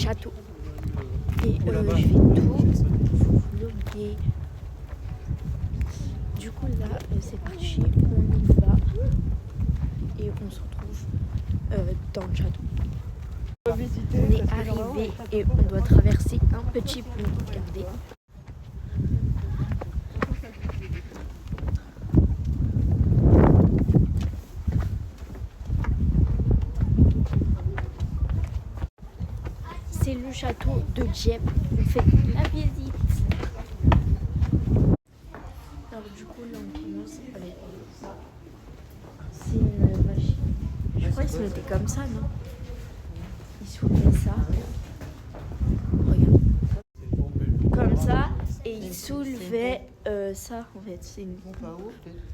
château. Et je vais tout vous vlogger. Du coup là, c'est parti, on y va. Et on se retrouve dans le château. On est arrivé et on doit traverser un petit pont. Regardez. C'est le château de Dieppe. On fait la visite. Alors du coup là on commence avec ça. C'est une machine. Je crois qu'ils se mettaient comme ça, non? Ils soulevaient ça. Regarde. Comme ça. Et ils soulevaient ça en fait. C'est une pompe à eau peut-être.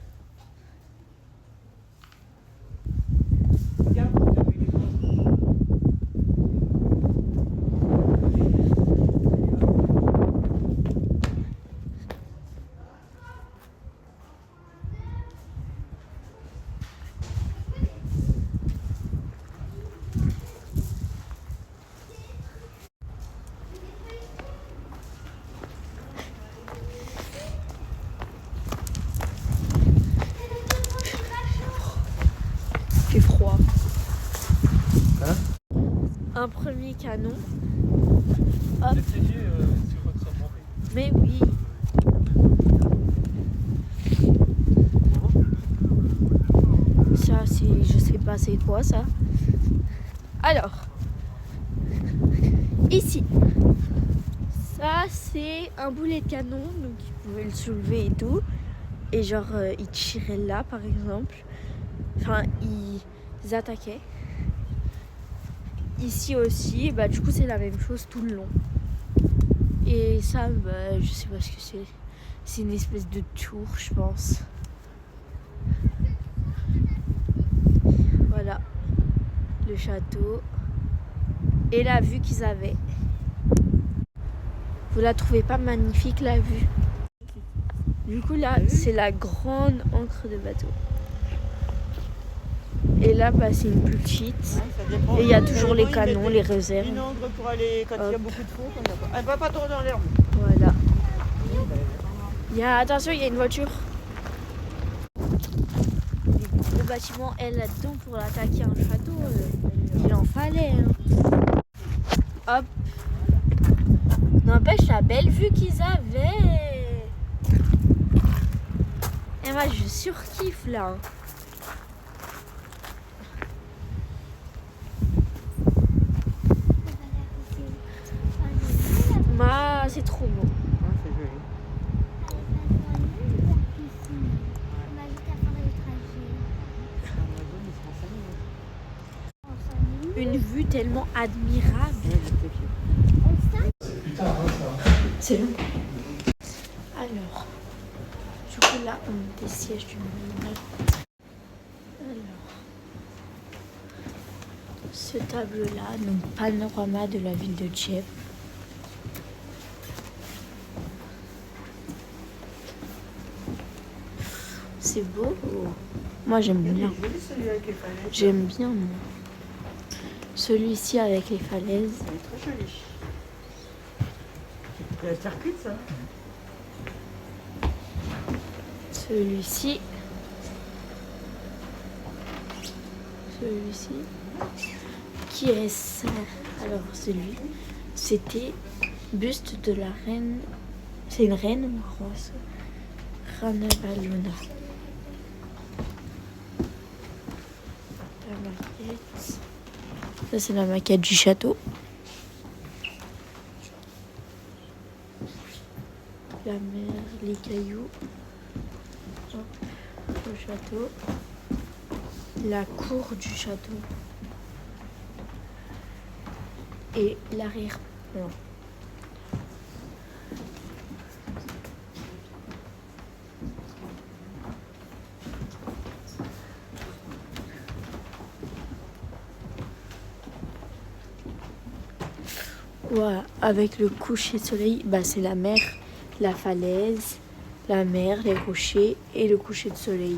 Froid. Hein? Un premier canon. Hop. Mais oui. Ça c'est, je sais pas c'est quoi ça. Alors, ici, ça c'est un boulet de canon, donc ils pouvaient le soulever et tout. Et genre ils tiraient là par exemple. Enfin ils attaquaient. Ici aussi, bah du coup c'est la même chose tout le long. Et ça, bah, je sais pas ce que c'est. C'est une espèce de tour, je pense. Voilà, le château et la vue qu'ils avaient. Vous la trouvez pas magnifique la vue? Du coup là, c'est la grande ancre de bateau. Et là, bah, c'est une plus petite. Et il y a toujours les canons, les réserves. Une encre pour aller quand il y a beaucoup de fond. Elle va pas trop dans l'herbe. Voilà. Attention, il y a une voiture. Le bâtiment est là-dedans pour attaquer un château. Il en fallait. Hein. Hop. N'empêche la belle vue qu'ils avaient. Et moi, je surkiffe là. C'est trop beau. Ouais, c'est joli. Une vue tellement admirable. C'est long. Alors, du coup là, on a des sièges du mémorial. Alors, ce tableau-là, donc panorama de la ville de Dieppe. C'est beau. Moi j'aime bien. J'aime bien moi. Celui-ci avec les falaises. Il est très joli. Il y a le circuit ça. Celui-ci. Qui est ça? Alors celui, c'était buste de la reine. C'est une reine rose. Rana Valona. La maquette. Ça c'est la maquette du château. La mer, les cailloux. Hop, le château. La cour du château. Et l'arrière-plan. Voilà, avec le coucher de soleil, bah c'est la mer, la falaise, la mer, les rochers et le coucher de soleil.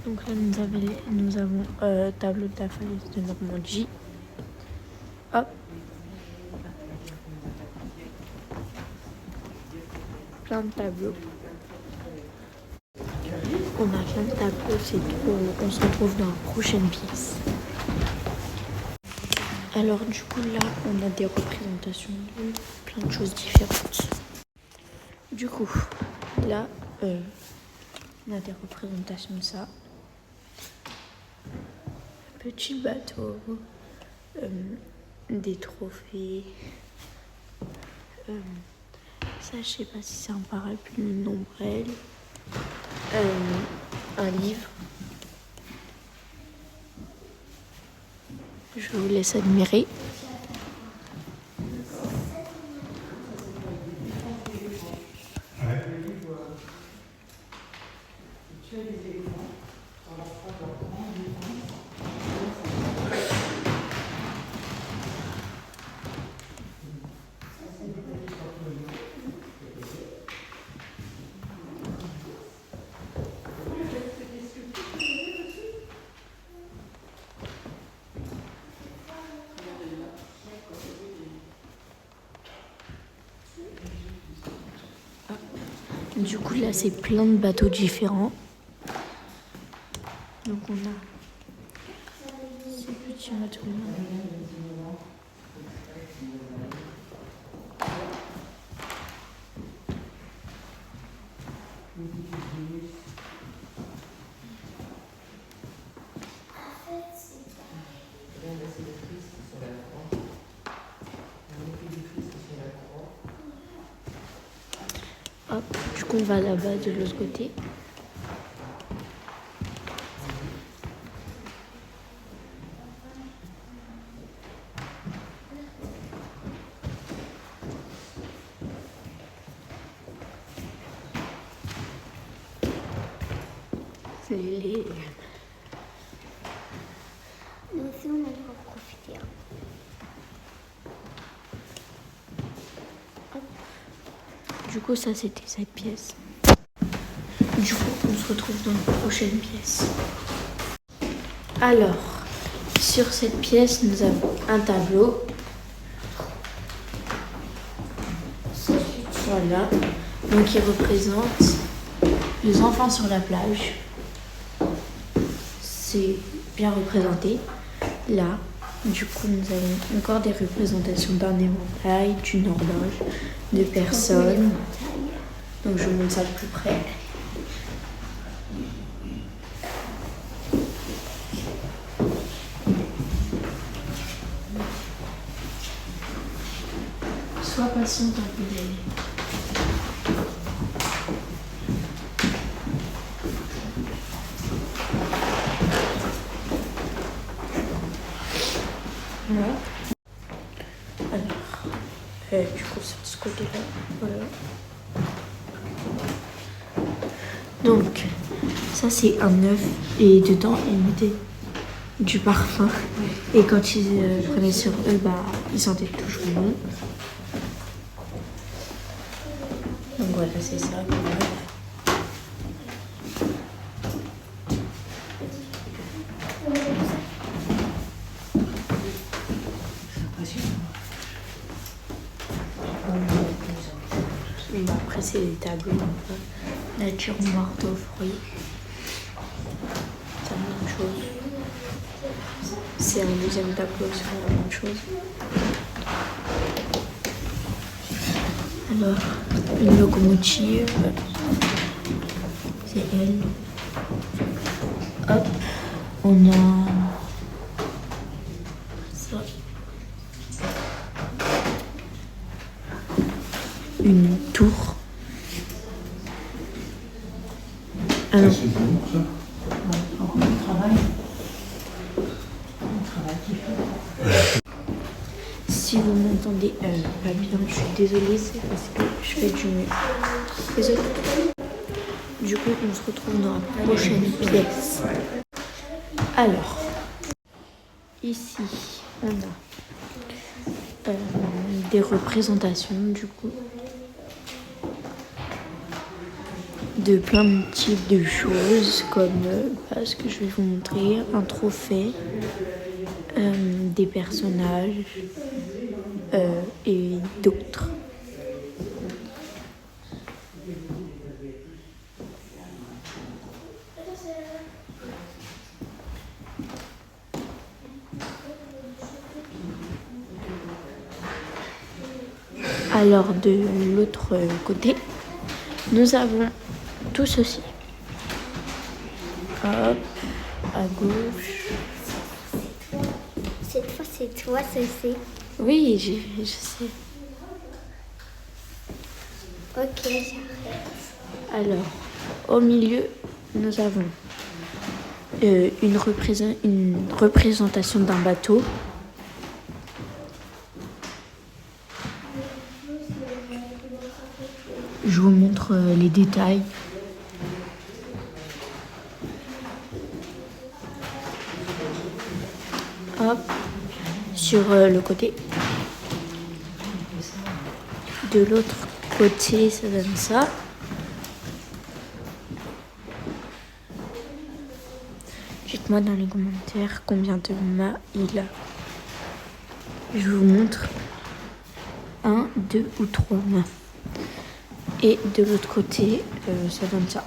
Donc là, nous avons tableau de la falaise de Normandie. Hop. Plein de tableaux. On a plein de tableaux, c'est trop. On se retrouve dans la prochaine pièce. Alors du coup là, on a des représentations de plein de choses différentes. Du coup, là, on a des représentations de ça. Petit bateau, des trophées. Ça, je sais pas si c'est un parapluie ou une ombrelle. Un livre. Je vous laisse admirer. Du coup, là, c'est plein de bateaux différents. Donc, on a ces petits bateaux-là. Hop, du coup, on va là-bas de l'autre côté. Les... Nous aussi, on va profiter. Du coup, ça, c'était cette pièce. Du coup, on se retrouve dans la prochaine pièce. Alors, sur cette pièce, nous avons un tableau. Voilà. Donc, il représente les enfants sur la plage. C'est bien représenté. Là, du coup, nous avons encore des représentations d'un éventail, d'une horloge, de personnes. Donc, je montre ça de plus près. Sois patiente un peu d'aller. Voilà. Alors, du coup, sur ce côté-là, voilà. Donc, ça c'est un œuf et dedans ils mettaient du parfum. Et quand ils prenaient sur eux, bah, ils sentaient toujours bon. Donc voilà, c'est ça. Et après, c'est des tableaux nature morte aux fruits. C'est la même chose. C'est un deuxième tableau sur la même chose. Alors, une locomotive. C'est elle. Hop, on a ça. Une tour. Alors, si vous m'entendez pas bien, je suis désolée, c'est parce que je fais du mieux. Désolée. Du coup, on se retrouve dans la prochaine pièce. Alors, ici, on a des représentations, du coup, de plein de types de choses comme ce que je vais vous montrer, un trophée, des personnages et d'autres. Alors de l'autre côté, nous avons tout ceci. Hop, à gauche. Cette fois, c'est toi, ceci. Oui, je sais. Ok, j'arrête. Alors, au milieu, nous avons une représentation d'un bateau. Je vous montre les détails. Hop, sur le côté. De l'autre côté, ça donne ça. Dites-moi dans les commentaires combien de mâts il a. Je vous montre 1, 2 ou 3 mâts. Et de l'autre côté, ça donne ça.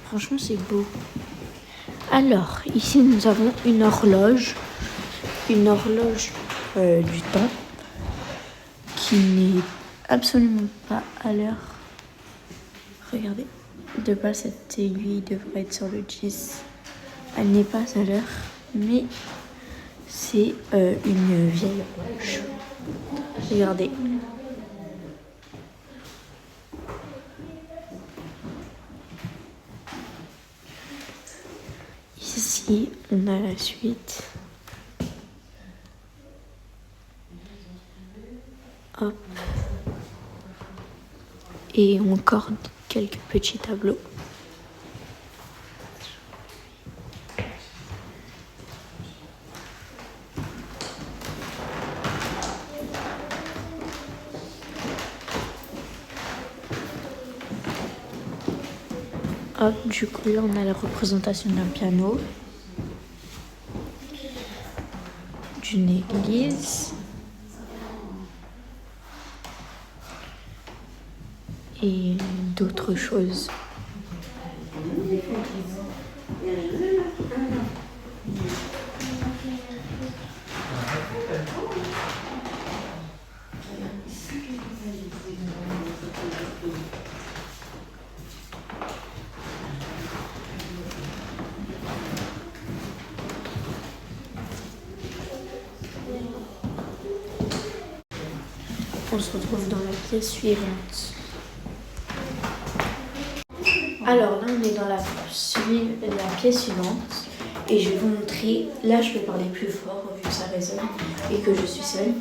Franchement, c'est beau. Alors, ici, nous avons une horloge. Une horloge du temps qui n'est absolument pas à l'heure. Regardez. De base, cette aiguille devrait être sur le 10. Elle n'est pas à l'heure, mais c'est une vieille horloge. Regardez. Ici, on a la suite. Hop. Et encore quelques petits tableaux. Hop, du coup là on a la représentation d'un piano, d'une église et d'autres choses. On se retrouve dans la pièce suivante. Alors là, on est dans la pièce suivante et je vais vous montrer. Là, je vais parler plus fort vu que ça résonne et que je suis seule.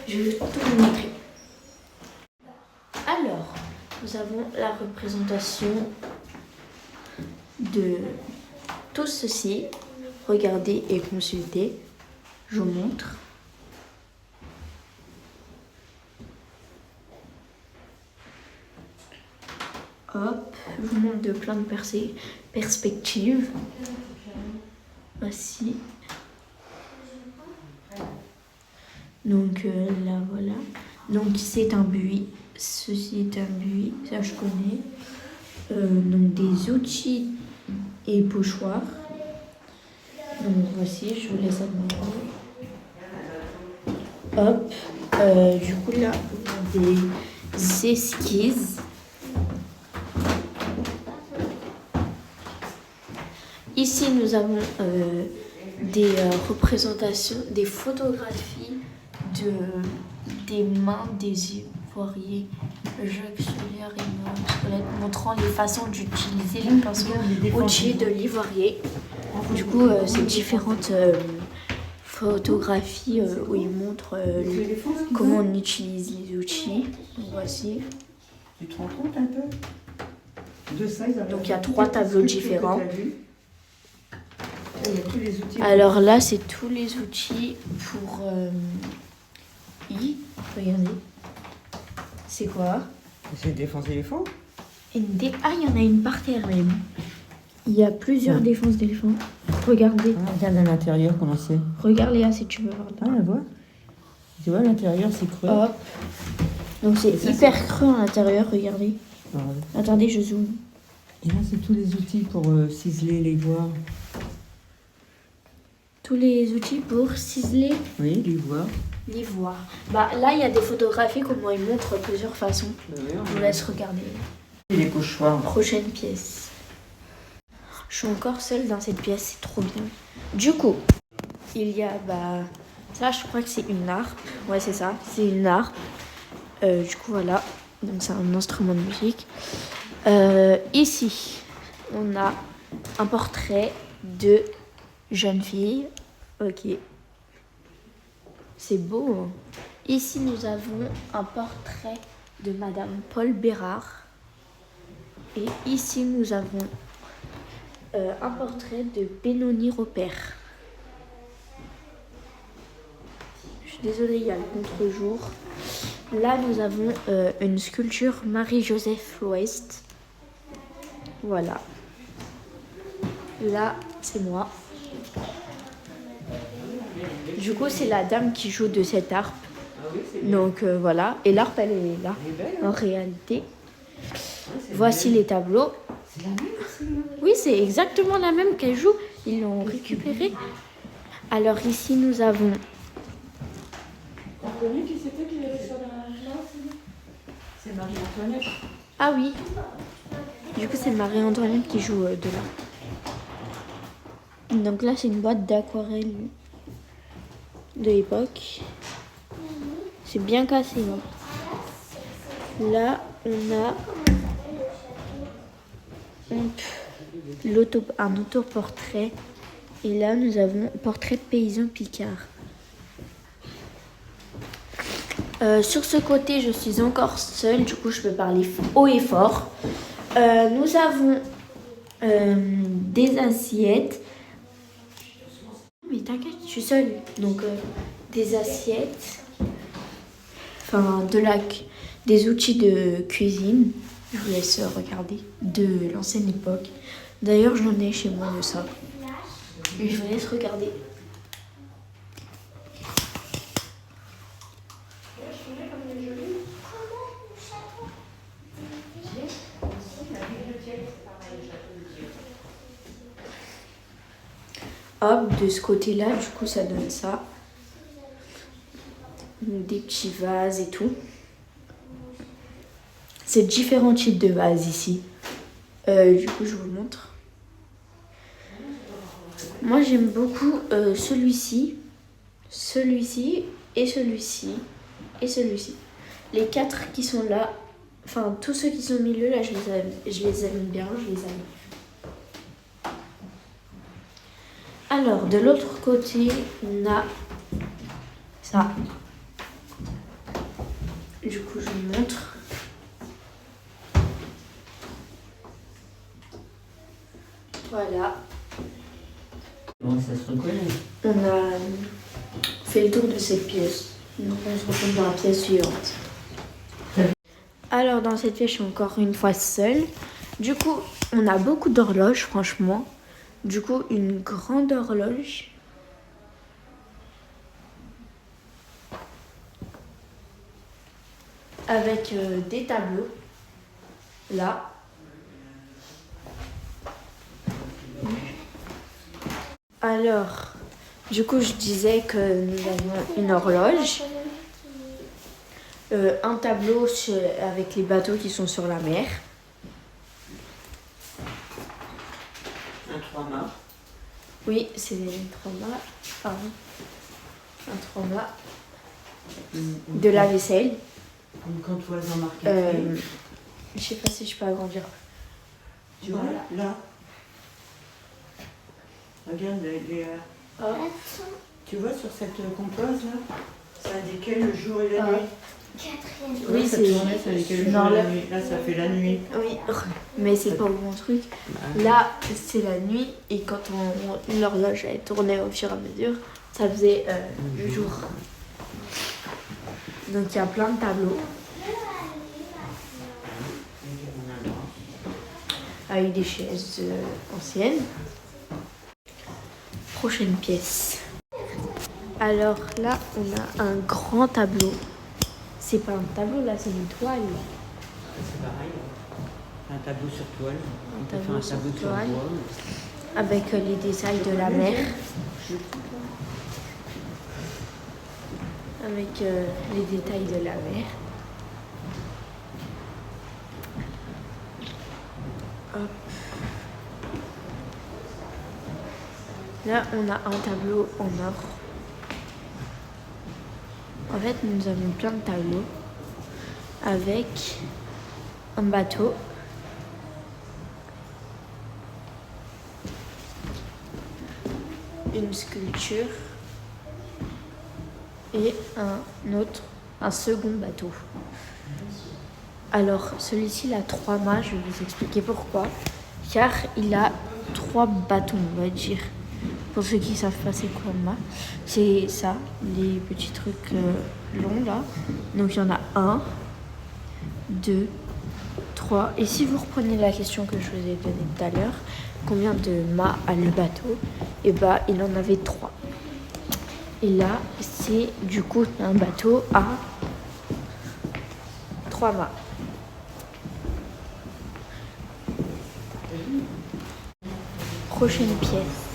Je vais tout vous montrer. Alors, nous avons la représentation de tout ceci. Regardez et consultez. Je vous montre. Hop, je vous montre de plein de perspectives. Voici. Donc là, voilà. Donc c'est un buis. Ceci est un buis, ça je connais. Donc des outils et pochoirs. Donc voici, je vous laisse admirer. Hop, du coup là, on a des esquisses. Ici, nous avons des représentations, des photographies des mains des ivoiriers Jacques Solière et Marie Antoinette, montrant les façons d'utiliser le pinceau outil de l'ivoirier. Du coup, c'est différentes photographies où ils montrent comment on utilise les outils. Donc, voici. Tu te rends compte un peu de ça? Donc, il y a 3 tableaux différents. Alors là, c'est tous les outils pour I. Regardez. C'est quoi? C'est défense éléphant. Ah, il y en a une par terre même. Il y a plusieurs défenses d'éléphants. Regardez. Ah, regarde à l'intérieur comment c'est. Regarde Léa si tu veux voir. Ah, la vois. Tu vois, à l'intérieur, c'est creux. Hop. Donc c'est ça, hyper creux à l'intérieur, regardez. Regarde. Attendez, je zoome. Et là, c'est tous les outils pour ciseler les voies. Tous les outils pour ciseler Oui, l'ivoire. l'ivoire. Bah là, il y a des photographies comment ils montrent plusieurs façons. Je vous laisse regarder. Et les pochoirs. Prochaine pièce. Je suis encore seule dans cette pièce, c'est trop bien. Du coup, il y a ça, je crois que c'est une harpe. Ouais, c'est ça, c'est une harpe. Du coup, voilà. Donc c'est un instrument de musique. Ici, on a un portrait de jeune fille. Ok. C'est beau. Hein. Ici, nous avons un portrait de Madame Paul Bérard. Et ici, nous avons un portrait de Benoni Robert. Je suis désolée, il y a le contre-jour. Là, nous avons une sculpture Marie-Joseph l'Ouest. Voilà. Là, c'est moi. Du coup, c'est la dame qui joue de cette harpe. Donc, voilà. Et l'harpe, elle est là, en réalité. Voici les tableaux. C'est la même, Oui, c'est exactement la même qu'elle joue. Ils l'ont récupérée. Alors, ici, nous avons... qui c'était qui avait sur la place? C'est Marie-Antoinette. Ah oui. Du coup, c'est Marie-Antoinette qui joue de là. Donc là, c'est une boîte d'aquarelle de l'époque. C'est bien cassé. Hein. Là, on a un autoportrait. Et là, nous avons portrait de paysan picard. Sur ce côté, je suis encore seule. Du coup, je peux parler haut et fort. Nous avons des assiettes. Mais t'inquiète, je suis seule. Donc, des assiettes. Enfin, des outils de cuisine. Je vous laisse regarder. De l'ancienne époque. D'ailleurs, j'en ai chez moi de ça. Et je vous laisse regarder. Hop, de ce côté-là, du coup, ça donne ça. Des petits vases et tout. C'est différents types de vases ici. Du coup, je vous le montre. Moi, j'aime beaucoup celui-ci, celui-ci et celui-ci et celui-ci. Les 4 qui sont là, enfin, tous ceux qui sont au milieu, là, je les aime bien, je les aime. Alors, de l'autre côté, on a ça. Du coup, je vous montre. Voilà. Bon, ça se reconnaît. On a fait le tour de cette pièce. Donc, on se retrouve dans la pièce suivante. Alors, dans cette pièce, je suis encore une fois seule. Du coup, on a beaucoup d'horloges, franchement. Du coup, une grande horloge. Avec des tableaux. Là. Alors, du coup, je disais que nous avions une horloge. Un tableau avec les bateaux qui sont sur la mer. Un 3-mâts. Oui, c'est 3 mâts. Pardon. Un 3 mâts. De la vaisselle. Une cantoise en marqueterie. Je sais pas si je peux agrandir. Tu vois, là. Regarde, tu vois sur cette compose là, ça indiquait le jour et la nuit. Oui, cette journée, ça indiquait le jour et la nuit. Là, ça fait la nuit. Oui, mais c'est pas au bon truc. Là, c'est la nuit et quand l'horloge elle tournait au fur et à mesure, ça faisait le jour. Donc il y a plein de tableaux. avec des chaises anciennes. Prochaine pièce. Alors là, on a un grand tableau. C'est pas un tableau, là, c'est une toile. C'est pareil. Un tableau sur toile. Un On peut tableau faire un tableau sur toile. bois. Avec les détails de la mer. Avec les détails de la mer. Hop. Là, on a un tableau en or. En fait, nous avons plein de tableaux avec un bateau, une sculpture et un second bateau. Alors, celui-ci, il a 3 mâts, je vais vous expliquer pourquoi. Car il a 3 bâtons, on va dire. Pour ceux qui ne savent pas c'est quoi un mât, c'est ça, les petits trucs longs là. Donc il y en a 1, 2, 3. Et si vous reprenez la question que je vous ai donnée tout à l'heure, combien de mâts a le bateau? Et bah il en avait 3. Et là, c'est du coup un bateau à 3 mâts. Prochaine pièce.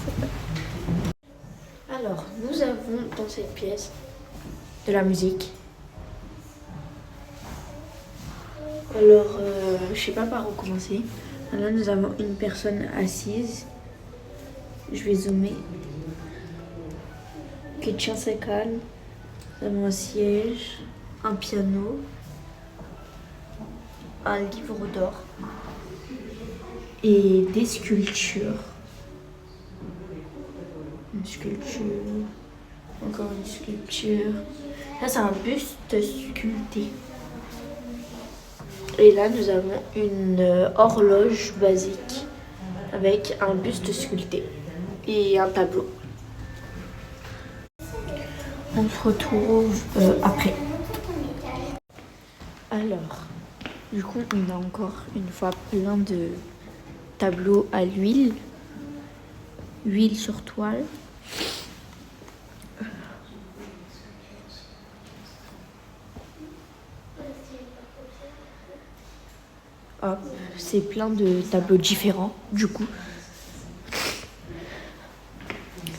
Alors, nous avons dans cette pièce de la musique. Alors, je sais pas par où commencer. Là, nous avons une personne assise. Je vais zoomer. Qui tient sa canne. Nous avons un siège, un piano, un livre d'or et des sculptures. Une sculpture, encore une sculpture. Là, c'est un buste sculpté. Et là, nous avons une horloge basique avec un buste sculpté et un tableau. On se retrouve après. Alors, du coup, on a encore une fois plein de tableaux à l'huile. Huile sur toile. Hop, c'est plein de tableaux différents, du coup.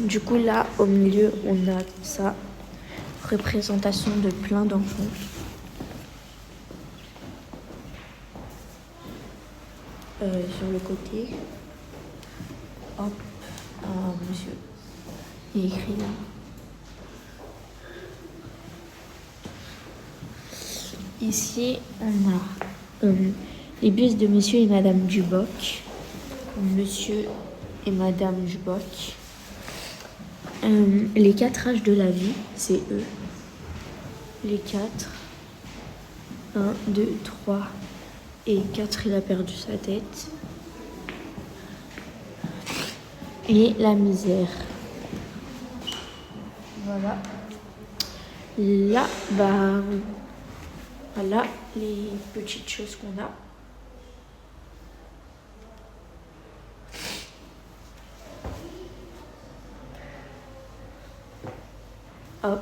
Du coup, là, au milieu, on a ça. Représentation de plein d'enfants. Sur le côté. Hop, un monsieur. Il est écrit là. Ici, on a les bustes de monsieur et madame Duboc. Monsieur et madame Duboc. Les 4 âges de la vie, c'est eux. Les 4. 1, 2, 3 et 4, il a perdu sa tête. Et la misère. Voilà. Là, bah, voilà les petites choses qu'on a. Hop.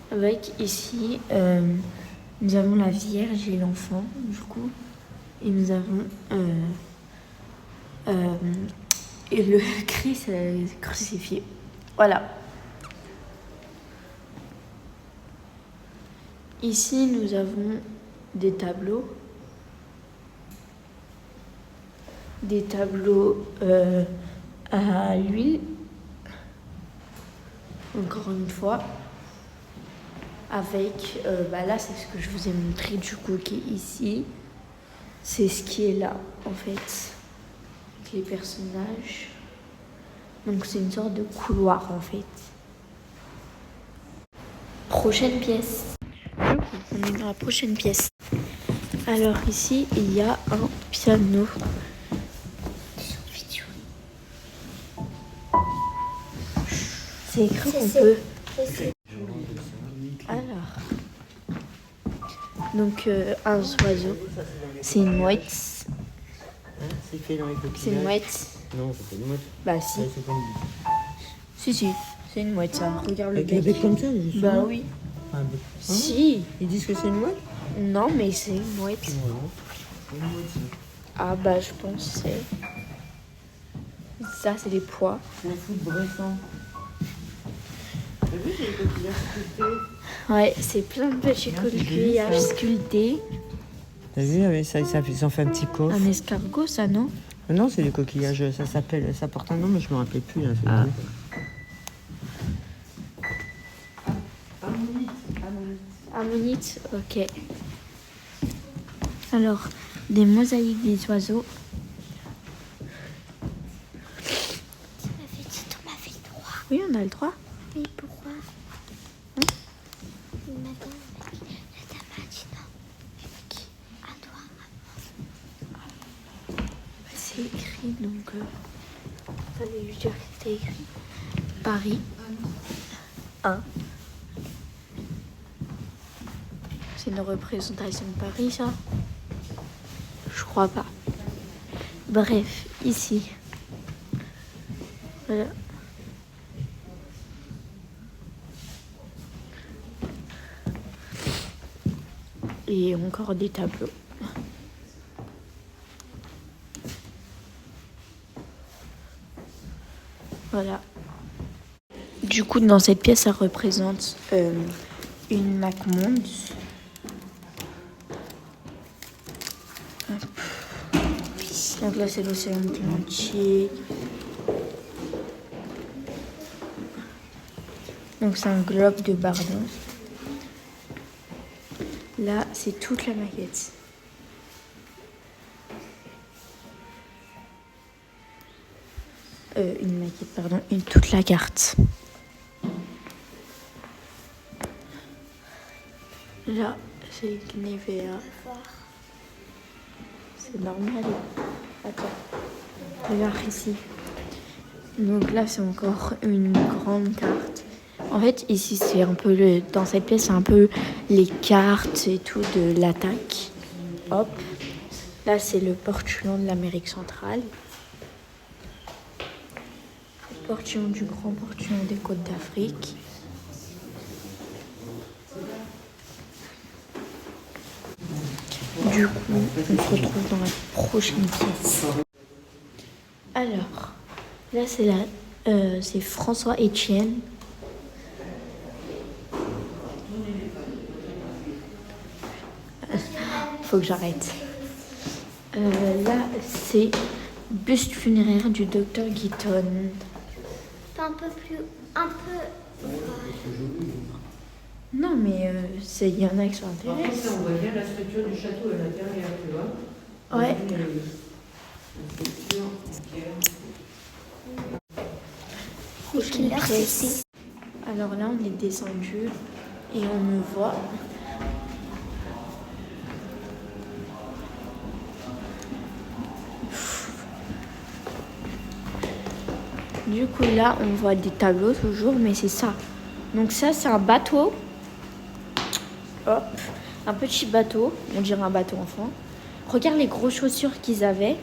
Avec ici, nous avons la Vierge et l'enfant, du coup. Et nous avons et le Christ crucifié. Voilà. Ici, nous avons des tableaux. Des tableaux à l'huile. Encore une fois. Avec, là, c'est ce que je vous ai montré du coup qui est ici. C'est ce qui est là, en fait. Avec les personnages. Donc, c'est une sorte de couloir, en fait. Prochaine pièce. On est dans la prochaine pièce. Alors, ici, il y a un piano. C'est écrit qu'on peut... Alors, Donc un oiseau, c'est une mouette. Hein, c'est fait dans les coquillages. C'est une mouette. Non, c'est pas une mouette. Bah si. Ouais, c'est pas une Si, c'est une mouette ça. Regarde le avec un bec. bec comme ça, je Bah oui. Un bec. Si. Ils disent que c'est une mouette? Non, mais c'est une mouette. Non, c'est une mouette, ça. Ah bah je pense que c'est... Ça, c'est des pois. C'est un fou de Bressan. T'as vu, j'ai les coquillages sculptés. Ouais, c'est plein de petits coquillages sculptés. T'as vu, avec ça, ils en fait un petit coffre. Un escargot, ça, non? Non, c'est des coquillages, ça porte un nom, mais je me rappelle plus. Là, Ammonite, ok. Alors, des mosaïques des oiseaux. Tu m'avais dit, on m'avait le droit. Oui, on a le droit. Mais pourquoi Madame m'a dit non. Qui à toi, C'est écrit, donc... Fallait lui dire que c'était écrit. Paris 1. C'est une représentation de Paris, ça? Je crois pas. Bref, ici. Voilà. Et encore des tableaux. Voilà. Du coup, dans cette pièce, ça représente une McMonde. Donc là, c'est l'océan Atlantique. Donc c'est un globe de Bardon. Là, c'est toute la maquette. Une maquette, pardon, toute la carte. Là, c'est Nivea. C'est normal. Attends. Regarde ici. Donc là, c'est encore une grande carte. En fait, ici, c'est un peu dans cette pièce, c'est un peu les cartes et tout de l'attaque. Hop. Là, c'est le portillon de l'Amérique centrale. Le portillon du grand portillon des côtes d'Afrique. Du coup, on se retrouve dans la prochaine pièce. Alors, là, c'est François Etienne. Faut que j'arrête. Là, c'est buste funéraire du docteur Guiton. un peu plus... un peu... Non, mais il y en a qui sont En intéressés. fait, on voit bien la structure du château à l'intérieur, tu vois. Ouais. La structure en pierre. Prochaine pièce. Alors là, on est descendu et on me voit. Du coup, là, on voit des tableaux toujours, mais c'est ça. Donc ça, c'est un bateau. Hop, un petit bateau. On dirait un bateau enfant. Regarde les grosses chaussures qu'ils avaient.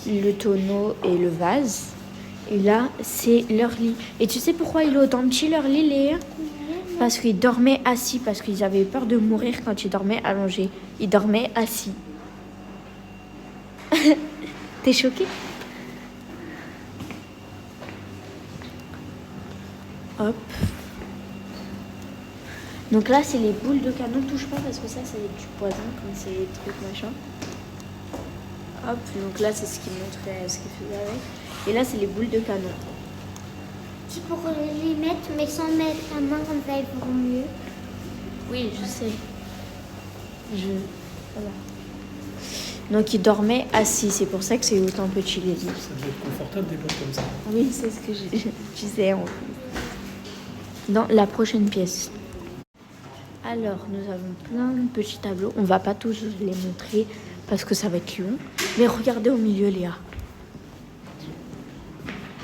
Le tonneau et le vase. Et là, c'est leur lit. Et tu sais pourquoi il est autant petit, leur lit, Léa? Parce qu'ils dormaient assis. Parce qu'ils avaient peur de mourir quand ils dormaient allongés. Ils dormaient assis. T'es choquée? Hop. Donc là, c'est les boules de canon. Touche pas parce que ça, c'est du poison, comme c'est des trucs machin. Hop, donc là, c'est ce qu'il montrait, ce qu'il faisait avec. Et là, c'est les boules de canon. Tu pourrais les mettre, mais sans mettre la main, comme ça, ils feront mieux. Oui, je sais. Voilà. Donc, ils dormaient assis. C'est pour ça que c'est autant petit, les lits. Ça doit être confortable des boîtes comme ça. Oui, c'est ce que je disais en plus. Dans la prochaine pièce. Alors, nous avons plein de petits tableaux. On va pas tous les montrer parce que ça va être long. Mais regardez au milieu, Léa.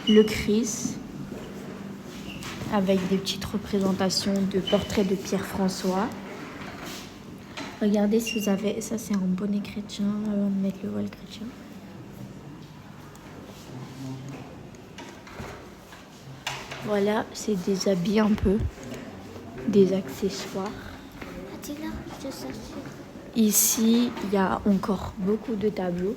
Le Christ, avec des petites représentations de portraits de Pierre François. Regardez si vous avez... Ça, c'est un bonnet chrétien avant de mettre le voile chrétien. Voilà, c'est des habits un peu, des accessoires. Ici, il y a encore beaucoup de tableaux.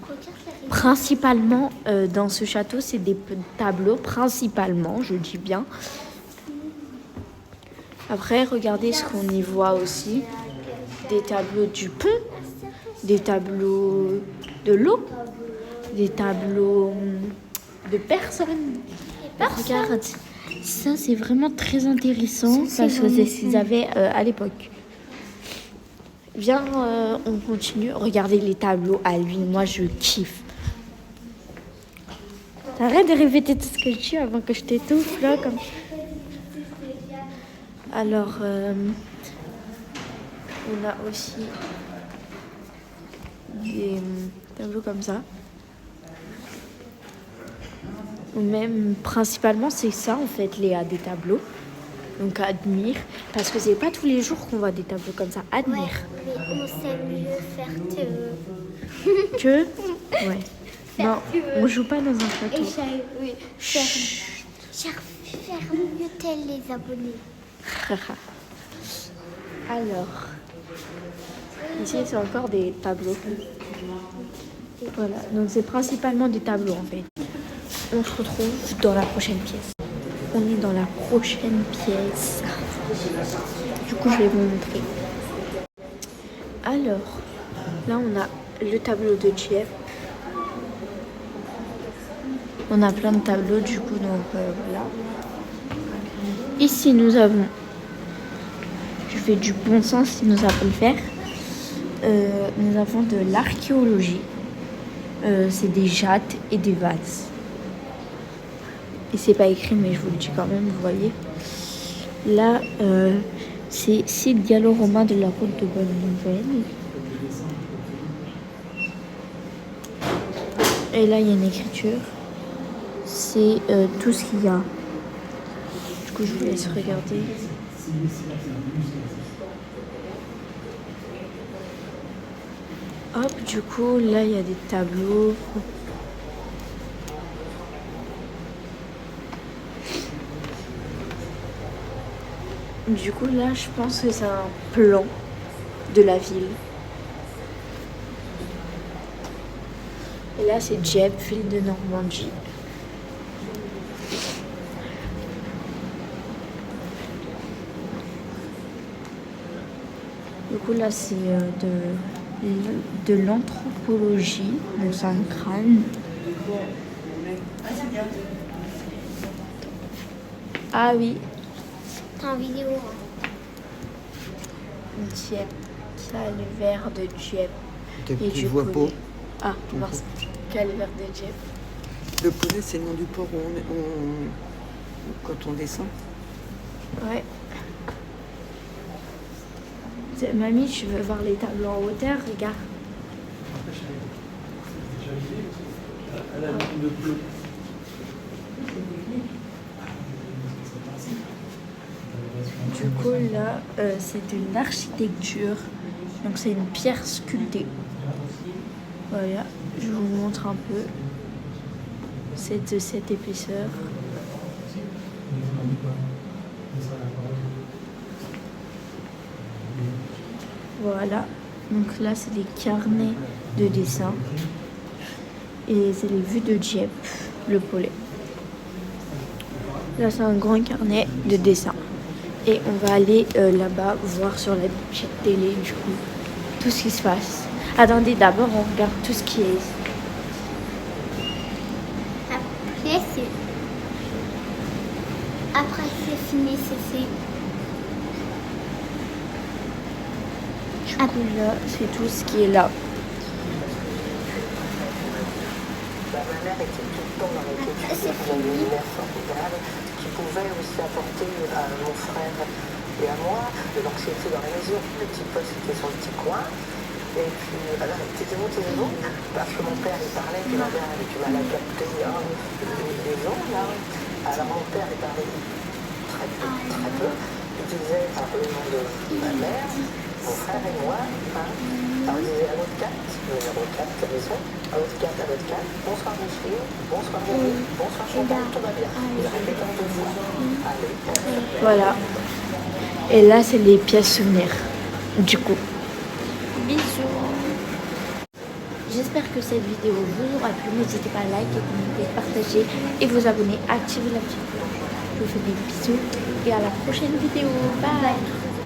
Principalement, dans ce château, c'est des tableaux, principalement, je dis bien. Après, regardez ce qu'on y voit aussi. Des tableaux du pont, des tableaux de l'eau, des tableaux de personnes. Regarde, ça c'est vraiment très intéressant parce que c'est ce qu'ils avaient à l'époque. Viens, on continue. Regardez les tableaux à lui, moi je kiffe. T'arrêtes de répéter tout ce que je dis avant que je t'étouffe là comme... Alors, on a aussi des tableaux comme ça. Ou même, principalement, c'est ça en fait, Léa, des tableaux. Donc, admire. Parce que c'est pas tous les jours qu'on voit des tableaux comme ça. Admire. Ouais, mais on sait mieux faire Que ouais. Non, on joue pas dans un château. oui, faire mieux tel les abonnés. Alors, ici c'est encore des tableaux. Voilà, donc c'est principalement des tableaux en fait. On se retrouve dans la prochaine pièce. On est dans la prochaine pièce. Du coup, je vais vous montrer. Alors, là on a le tableau de Dieppe. On a plein de tableaux du coup, donc voilà. Ici nous avons... Je fais du bon sens si nous savons le faire. Nous avons de l'archéologie. C'est des jattes et des vases. Et c'est pas écrit, mais je vous le dis quand même, vous voyez. Là, c'est site gallo-romain de la route de Bonne-Nouvelle. Et là, il y a une écriture. C'est tout ce qu'il y a. Du coup, je vous laisse regarder. Hop, du coup, là, il y a des tableaux. Du coup, là, je pense que c'est un plan de la ville. Et là, c'est Dieppe, ville de Normandie. Du coup, là, c'est de l'anthropologie. Donc, c'est un crâne. Ah oui. T'es en vidéo. Dieppe. Ça, le verre de Dieppe. Et tu vois pas. Ah, mince. Quel verre de Dieppe? Le poney, c'est le nom du port où quand on descend. Ouais. Mamie, tu veux voir les tableaux en hauteur? Regarde. Du coup, là, c'est de l'architecture. Donc, c'est une pierre sculptée. Voilà, je vous montre un peu. C'est de cette épaisseur. Voilà, donc là c'est des carnets de dessin et c'est les vues de Dieppe, le Pollet. Là c'est un grand carnet de dessin et on va aller là-bas voir sur la petite télé du coup tout ce qui se passe. Attendez, d'abord on regarde tout ce qui est. Après c'est fini, c'est Du coup, là, c'est tout ce qui est là. Ma mère était tout le temps dans l'écriture, elle avait une lumière formidable qui pouvait aussi apporter à mon frère et à moi de l'anxiété dans la maison. Le petit poste était sur le petit coin. Et puis, alors, taisez-vous, parce que mon père, il parlait, puis ma mère avait du mal à capter les gens, là. Alors, mon père, il parlait très peu. Il disait par le nom de ma mère. mon frère et moi, hein. Alors, je disais à l'autre 4, numéro 4, la maison, à l'autre 4, à l'autre 4, bonsoir monsieur, bonsoir Rémi, bonsoir Chantal, tout va bien. Ils répètent en 2 fois. Allez, Voilà. Et là, c'est les pièces souvenirs. Du coup, bisous. J'espère que cette vidéo vous aura plu. N'hésitez pas à liker, commenter, partager et vous abonner. Activez la petite cloche. Je vous fais des bisous et à la prochaine vidéo. Bye.